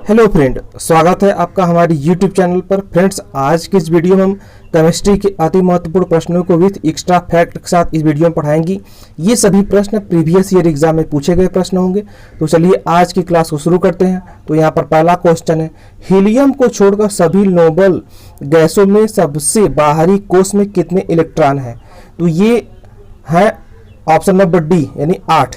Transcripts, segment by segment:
Hello friend, स्वागत है आपका हमारी यूट्यूब चैनल पर। फ्रेंड्स, आज की इस वीडियो में हम केमिस्ट्री के अति महत्वपूर्ण प्रश्नों को विथ एक्स्ट्रा फैक्ट के साथ इस वीडियो में पढ़ाएंगे। ये सभी प्रश्न प्रीवियस ईयर एग्जाम में पूछे गए प्रश्न होंगे। तो चलिए आज की क्लास को शुरू करते हैं। तो यहाँ पर पहला क्वेश्चन है, हीलियम को छोड़कर सभी नोबल गैसों में सबसे बाहरी कोष में कितने इलेक्ट्रॉन हैं? तो ये है ऑप्शन नंबर डी यानी 8।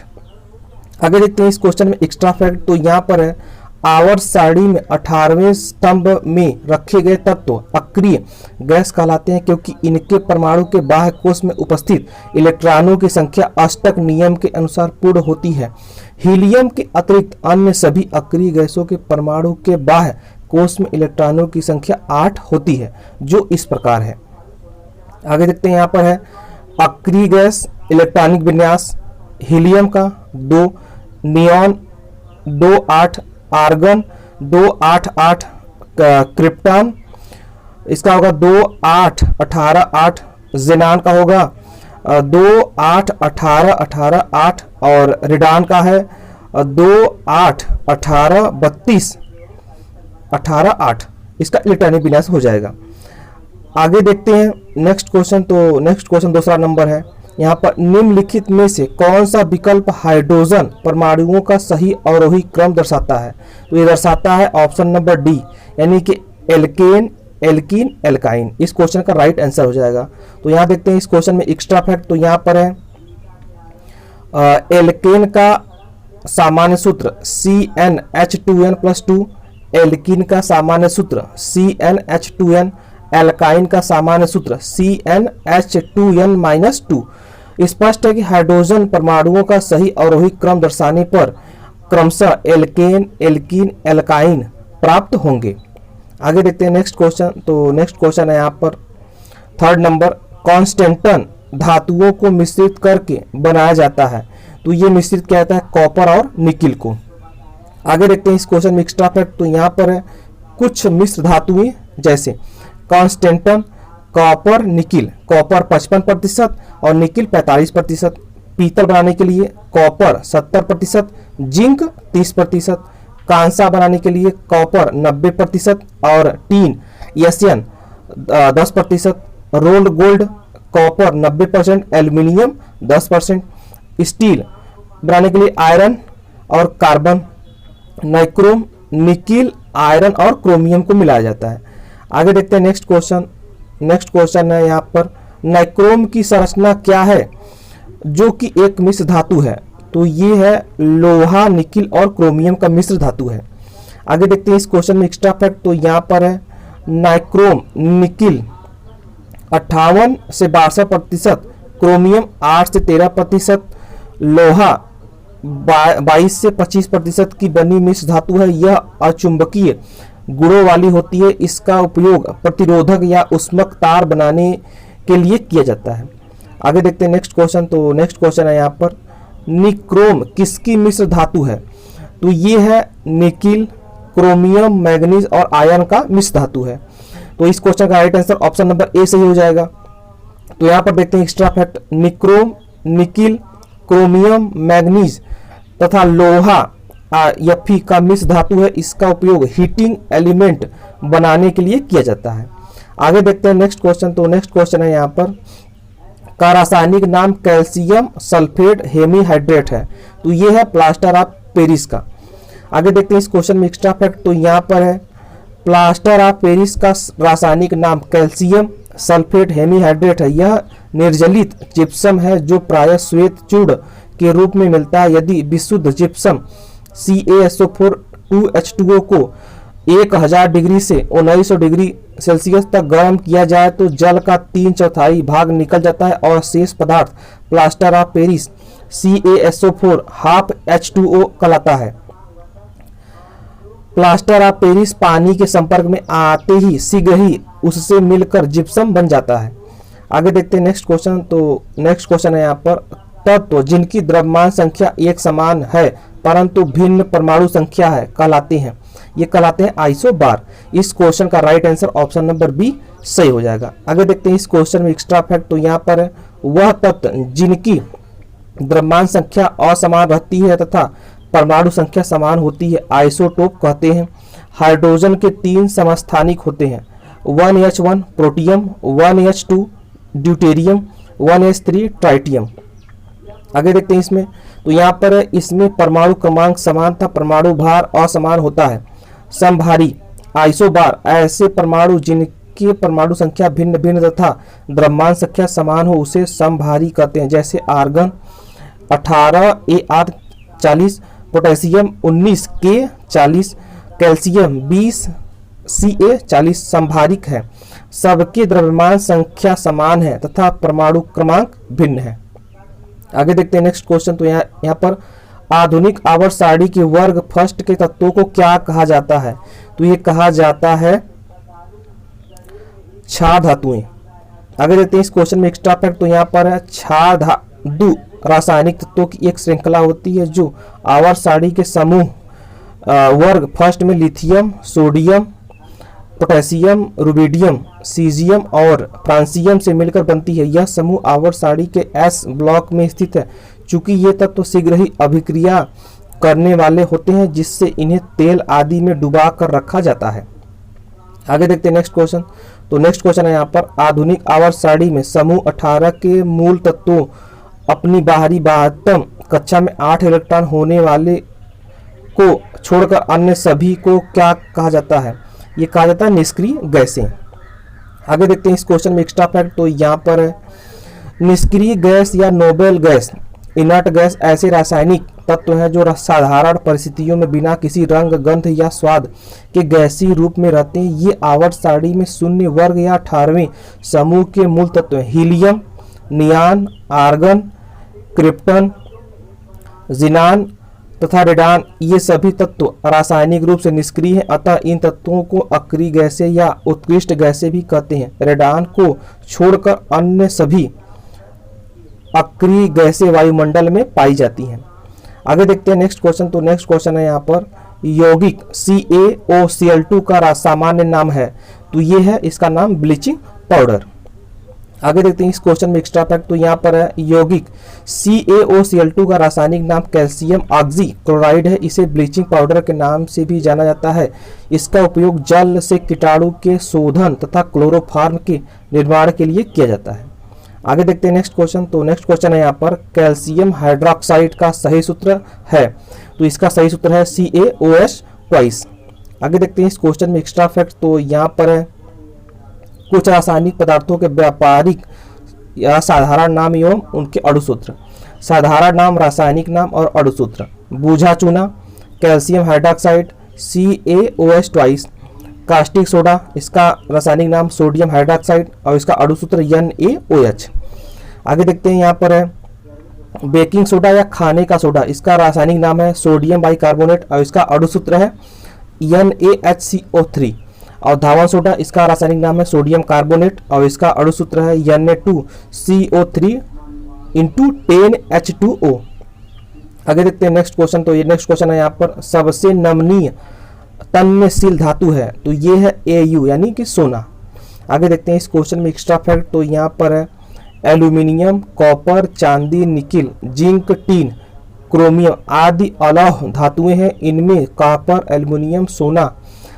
आगे देखते हैं इस क्वेश्चन में एक्स्ट्रा फैक्ट। तो यहाँ पर है, आवर्त सारणी में 18वें स्तंभ में रखे गए तत्व अक्रिय गैस कहलाते हैं क्योंकि इनके परमाणु के बाह्य कोष में उपस्थित इलेक्ट्रॉनों की संख्या अष्टक नियम के अनुसार पूर्ण होती है। हीलियम के अतिरिक्त अन्य सभी अक्रिय गैसों के परमाणु के बाह्य कोष में इलेक्ट्रॉनों की संख्या 8 होती है, जो इस प्रकार है। आगे देखते हैं, यहाँ पर है अक्रिय गैस इलेक्ट्रॉनिक विन्यास हीलियम का 2, नियॉन 2-8, आर्गन 2-8-8, क्रिप्टॉन इसका होगा 2-8-18-8, जेनान का होगा 2-8-18-18-8 और रेडान का है 2-8-18-32-18-8। इसका इलेक्ट्रॉनिक विन्यास हो जाएगा। आगे देखते हैं नेक्स्ट क्वेश्चन। तो नेक्स्ट क्वेश्चन दूसरा नंबर है, यहाँ पर निम्नलिखित में से कौन सा विकल्प हाइड्रोजन परमाणुओं का सही अवरोही क्रम दर्शाता है? तो ये दर्शाता है ऑप्शन नंबर डी यानी कि एल्केन, एल्कीन, एल्काइन। इस क्वेश्चन का राइट आंसर हो जाएगा। तो यहाँ देखते हैं इस क्वेश्चन में एक्स्ट्रा फैक्ट। तो यहाँ पर है एल्केन का सामान्य सूत्र CnH2n+2, एल्कीन का सामान्य सूत्र CnH2n, एल्काइन का सामान्य सूत्र CnH2n-2। स्पष्ट है कि हाइड्रोजन परमाणुओं का सही अवरोही क्रम दर्शाने पर क्रमशः एल्केन, एल्कीन, एल्काइन प्राप्त होंगे। आगे देखते हैं नेक्स्ट क्वेश्चन। तो नेक्स्ट क्वेश्चन है यहाँ पर थर्ड नंबर, कॉन्स्टेंटन धातुओं को मिश्रित करके बनाया जाता है। तो ये मिश्रित क्या होता है? कॉपर और निकिल को। आगे देखते हैं इस क्वेश्चन में एक्स्ट्रा फैक्ट। तो यहाँ पर है कुछ मिश्र धातुएं जैसे कॉन्स्टेंटन, कॉपर, निकिल। कॉपर 55% और निकिल 45%। पीतल बनाने के लिए कॉपर 70%, जिंक 30%। कांसा बनाने के लिए कॉपर 90% और tin Asian 10%। Rolled gold copper 90%, aluminium 10%। Steel बनाने के लिए आयरन और कार्बन, नाइक्रोम, निकिल, आयरन और क्रोमियम को मिलाया जाता है। आगे देखते हैं नेक्स्ट क्वेश्चन। नेक्स्ट क्वेश्चन है यहाँ पर, नाइक्रोम की संरचना क्या है जो कि एक मिश्र धातु है? तो ये है लोहा, निकिल और क्रोमियम का मिश्र धातु है। आगे देखते हैं इस क्वेश्चन में एक्स्ट्रा फैक्ट। तो यहाँ पर है नाइक्रोम, निकिल 58 से 62%, क्रोमियम 8 से 13%, लोहा 22 से 25% की बनी मिश्र धातु है। यह अचुंबकीय गुणों वाली होती है। इसका उपयोग प्रतिरोधक या उष्मक तार बनाने के लिए किया जाता है। आगे देखते हैं नेक्स्ट क्वेश्चन। तो नेक्स्ट क्वेश्चन है यहाँ पर, निक्रोम किसकी मिश्र धातु है? तो ये है निकिल, क्रोमियम, मैग्नीज और आयरन का मिश्र धातु है। तो इस क्वेश्चन का right answer option number A सही हो जाएगा। तो यहाँ पर देखते हैं extra fact, nichrome, nickel, chromium, manganese तथा लोहा Fe का मिश्र धातु है। इसका उपयोग हीटिंग एलिमेंट बनाने के लिए किया जाता है। आगे देखते हैं नेक्स्ट क्वेश्चन। तो नेक्स्ट क्वेश्चन है यहाँ पर, का रासायनिक नाम कैल्शियम सल्फेट हेमीहाइड्रेट है। तो ये है प्लास्टर ऑफ पेरिस का। आगे देखते हैं इस क्वेश्चन में एक्स्ट्रा फैक्ट। तो यहाँ पर है प्लास्टर ऑफ पेरिस का रासायनिक नाम कैल्शियम सल्फेट हेमीहाइड्रेट है। यह निर्जलित जिप्सम है जो प्रायः श्वेत चूर्ण के रूप में मिलता है। यदि विशुद्ध जिप्सम CaSO4 2H2O को 1000 डिग्री से 1900 डिग्री सेल्सियस तक गर्म किया जाए तो जल का 3/4 भाग निकल जाता है और शेष पदार्थ plaster of Paris CaSO4 half H2O कहलाता है। प्लास्टर ऑफ पेरिस पानी के संपर्क में आते ही शीघ्र ही उससे मिलकर जिप्सम बन जाता है। आगे देखते हैं नेक्स्ट क्वेश्चन। तो नेक्स्ट क्वेश्चन है यहाँ पर, तत्व जिनकी द्रव्यमान संख्या एक समान है परंतु भिन्न परमाणु संख्या है कहलाते हैं। ये कहलाते हैं आइसोबार। इस क्वेश्चन का right answer option number B सही हो जाएगा। आगे देखते हैं इस क्वेश्चन में एक्स्ट्रा फैक्ट। तो यहाँ पर है, वह तत्व जिनकी द्रव्यमान संख्या असमान रहती है तथा परमाणु संख्या समान होती है आइसोटोप कहते हैं। हाइड्रोजन के 3 समस्थानिक होते हैं, 1H1 protium, 1H2 deuterium, 1H3 tritium. आगे देखते हैं इसमें, तो यहाँ पर इसमें परमाणु क्रमांक समान था, परमाणु भार असमान होता है। समभारी आइसोबार ऐसे परमाणु जिनकी परमाणु संख्या भिन्न भिन्न तथा द्रव्यमान संख्या समान हो उसे समभारी कहते हैं, जैसे argon 18A8 40, potassium 19K 40, calcium 20Ca 40 समभारिक है। सबके द्रव्यमान संख्या समान है तथा परमाणु क्रमांक भिन्न है। आगे देखते हैं नेक्स्ट क्वेश्चन, तो यहाँ पर आधुनिक आवर्त सारणी के वर्ग फर्स्ट के तत्वों को क्या कहा जाता है? तो ये कहा जाता है क्षार धातुएं। आगे देखते हैं इस क्वेश्चन में एक्स्ट्रा फैक्ट, तो यहाँ पर है क्षार धातु रासायनिक तत्वों की एक श्रृंखला होती है जो आवर्त सारणी के समूह वर्ग फर्स्ट में lithium, sodium, potassium, rubidium, caesium और फ्रांसियम से मिलकर बनती है। यह समूह आवर्त सारणी के एस ब्लॉक में स्थित है। चूंकि ये तत्व शीघ्र ही अभिक्रिया करने वाले होते हैं जिससे इन्हें तेल आदि में डुबा कर रखा जाता है। आगे देखते हैं नेक्स्ट क्वेश्चन, तो नेक्स्ट क्वेश्चन है यहाँ पर आधुनिक आवर्त सारणी में समूह 18 के मूल तत्वों अपनी बाहरी बाह्यतम कक्षा में 8 इलेक्ट्रॉन होने वाले को छोड़कर अन्य सभी को क्या कहा जाता है? ये कहा जाता है निष्क्रिय गैसें। आगे देखते हैं इस क्वेश्चन में एक्स्ट्रा फैक्ट, तो यहाँ पर है निष्क्रिय गैस या नोबेल गैस, इनर्ट गैस ऐसे रासायनिक तत्व हैं जो साधारण परिस्थितियों में बिना किसी रंग, गंध या स्वाद के गैसीय रूप में रहते हैं। ये आवर्त सारणी में शून्य वर्ग या 18वें समूह के मूल तत्व हैं। हीलियम, नियान, आर्गन, क्रिप्टन, जिनान तथा रेडान ये सभी तत्व रासायनिक रूप से निष्क्रिय हैं, अतः इन तत्वों को अक्रिय गैसें या उत्कृष्ट गैसें भी कहते हैं। रेडान को छोड़कर अन्य सभी अक्रिय गैसें वायुमंडल में पाई जाती हैं। आगे देखते हैं नेक्स्ट क्वेश्चन, तो नेक्स्ट क्वेश्चन है यहाँ पर यौगिक CaOCl2 का सामान्य नाम है, तो ये है इसका नाम ब्लीचिंग पाउडर। आगे देखते हैं इस क्वेश्चन में एक्स्ट्रा फैक्ट, तो यहाँ पर है यौगिक CaOCl2 का रासायनिक नाम कैल्शियम ऑक्सी क्लोराइड है। इसे ब्लीचिंग पाउडर के नाम से भी जाना जाता है। इसका उपयोग जल से कीटाणु के शोधन तथा क्लोरोफॉर्म के निर्माण के लिए किया जाता है। आगे देखते हैं नेक्स्ट क्वेश्चन, तो नेक्स्ट क्वेश्चन है यहाँ पर कैल्शियम हाइड्रोक्साइड का सही सूत्र है, तो इसका सही सूत्र है CaOH ट्वाइस। आगे देखते हैं इस क्वेश्चन में एक्स्ट्रा फैक्ट, तो यहाँ पर है कुछ रासायनिक पदार्थों के व्यापारिक या साधारण नाम एवं उनके अणुसूत्र। साधारण नाम, रासायनिक नाम और अणुसूत्र। बूझा चूना, calcium hydroxide CaOH twice. Caustic soda, इसका रासायनिक नाम सोडियम हाइड्रोक्साइड और इसका अणुसूत्र NaOH। आगे देखते हैं यहाँ पर है बेकिंग सोडा या खाने का सोडा, इसका रासायनिक नाम है सोडियम बाइकार्बोनेट और इसका अणुसूत्र है NaHCO3। और धावन सोडा, इसका रासायनिक नाम है सोडियम कार्बोनेट और इसका अणुसूत्र है Na2CO3 × 10H2O। आगे देखते हैं नेक्स्ट क्वेश्चन, तो ये नेक्स्ट क्वेश्चन है यहाँ पर सबसे नमनीय तन्यशील धातु है, तो ये है Au यानी कि सोना। आगे देखते हैं इस क्वेश्चन में एक्स्ट्रा फैक्ट, तो यहाँ पर है एल्यूमिनियम, कॉपर, चांदी, निकिल, जिंक, टीन, क्रोमियम आदि अलौह धातुएं हैं। इनमें कॉपर, एल्यूमिनियम, सोना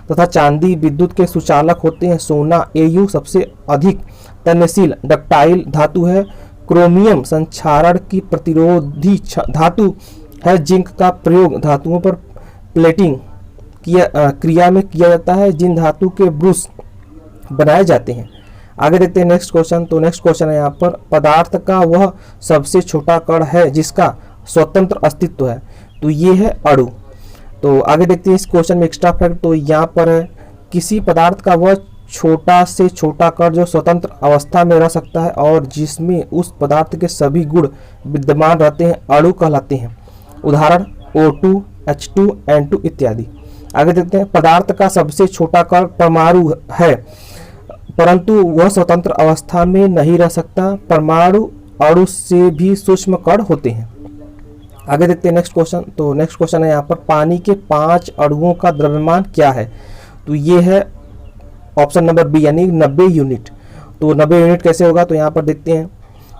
तथा चांदी विद्युत के सुचालक होते हैं। सोना Au सबसे अधिक तन्यशील डक्टाइल धातु है। क्रोमियम संक्षारण की प्रतिरोधी धातु है। जिंक का प्रयोग धातुओं पर प्लेटिंग क्रिया में किया जाता है जिन धातु के ब्रूस बनाए जाते हैं। आगे देखते हैं नेक्स्ट क्वेश्चन, तो नेक्स्ट क्वेश्चन है यहाँ पर पदार्थ का वह सबसे छोटा कण है जिसका स्वतंत्र अस्तित्व है, तो ये है अणु। तो आगे देखते हैं इस क्वेश्चन में एक्स्ट्रा फैक्ट, तो यहाँ पर है किसी पदार्थ का वह छोटा से छोटा कण जो स्वतंत्र अवस्था में रह सकता है और जिसमें उस पदार्थ के सभी गुण विद्यमान रहते हैं अणु कहलाते हैं। उदाहरण O2, H2, N2 इत्यादि। आगे देखते हैं पदार्थ का सबसे छोटा कण परमाणु है परंतु वह स्वतंत्र अवस्था में नहीं रह सकता। परमाणु अणु से भी सूक्ष्म कण होते हैं। आगे देखते हैं नेक्स्ट क्वेश्चन, तो नेक्स्ट क्वेश्चन है यहाँ पर पानी के 5 अणुओं का द्रव्यमान क्या है, तो ये है ऑप्शन नंबर बी यानी 90 यूनिट। तो 90 यूनिट कैसे होगा, तो यहाँ पर देखते हैं,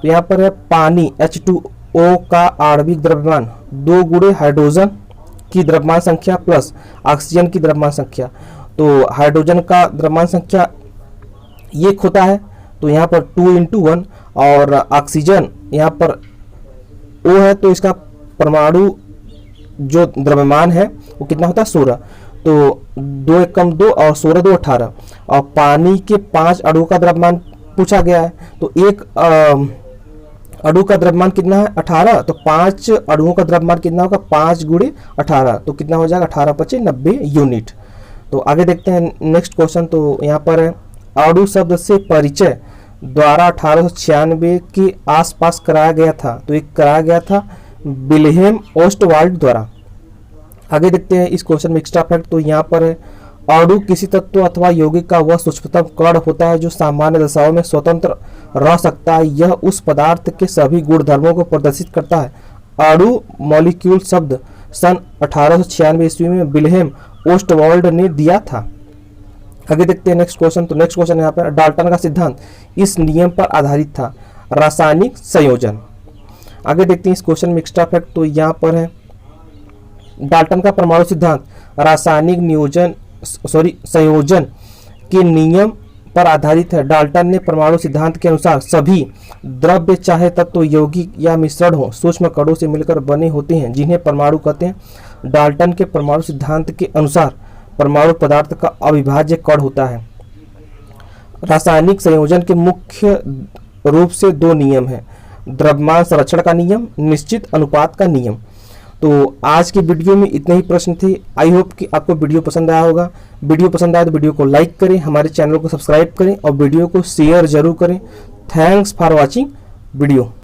तो यहाँ पर है पानी H2O का आणविक द्रव्यमान 2 गुणे हाइड्रोजन की द्रव्यमान संख्या प्लस ऑक्सीजन की द्रव्यमान संख्या। तो हाइड्रोजन का द्रव्यमान संख्या एक होता है, तो यहाँ पर 2 × 1, और ऑक्सीजन यहाँ पर O है, तो इसका परमाणु जो द्रव्यमान है वो कितना होता है 16। तो 2 × 1 = 2 और 16 × 2 = 18। और पानी के 5 अणुओं का द्रव्यमान पूछा गया है, तो एक अणु का द्रव्यमान कितना है 18, तो 5 अणुओं का द्रव्यमान कितना होगा 5 × 18, तो कितना हो जाएगा 18 × 5 = 90 यूनिट। तो आगे देखते हैं नेक्स्ट क्वेश्चन। तो यहाँ पर है अणु शब्द से परिचय द्वारा 1896 के आसपास कराया गया था, तो एक कराया गया था विल्हेम ओस्टवाल्ड द्वारा। आगे देखते हैं इस क्वेश्चन में एक्स्ट्रा फैक्ट। तो यहाँ पर है अणु किसी तत्व अथवा यौगिक का वह सूक्ष्मतम कण होता है जो सामान्य दशाओं में स्वतंत्र रह सकता है। यह उस पदार्थ के सभी गुणधर्मों को प्रदर्शित करता है। अणु मॉलिक्यूल शब्द सन 1896 ईस्वी में विल्हेम ओस्टवाल्ड ने दिया था। आगे देखते हैं नेक्स्ट क्वेश्चन। तो नेक्स्ट क्वेश्चन यहाँ पर डाल्टन का सिद्धांत इस नियम पर आधारित था, रासायनिक संयोजन। आगे देखते हैं इस क्वेश्चन में एक्स्ट्रा फैक्ट। तो यहाँ पर है डाल्टन का परमाणु सिद्धांत रासायनिक संयोजन के नियम पर आधारित है। डाल्टन ने परमाणु सिद्धांत के अनुसार सभी द्रव्य चाहे तत्व यौगिक या मिश्रण हो सूक्ष्म कणों से मिलकर बने होते हैं, जिन्हें परमाणु कहते हैं। डाल्टन के परमाणु सिद्धांत के अनुसार परमाणु पदार्थ का अविभाज्य कण होता है। रासायनिक संयोजन के मुख्य रूप से 2 नियम हैं, द्रव्यमान संरक्षण का नियम, निश्चित अनुपात का नियम। तो आज की वीडियो में इतने ही प्रश्न थे। आई होप कि आपको वीडियो पसंद आया होगा। वीडियो पसंद आया तो वीडियो को लाइक करें, हमारे चैनल को सब्सक्राइब करें और वीडियो को शेयर जरूर करें। Thanks for watching video.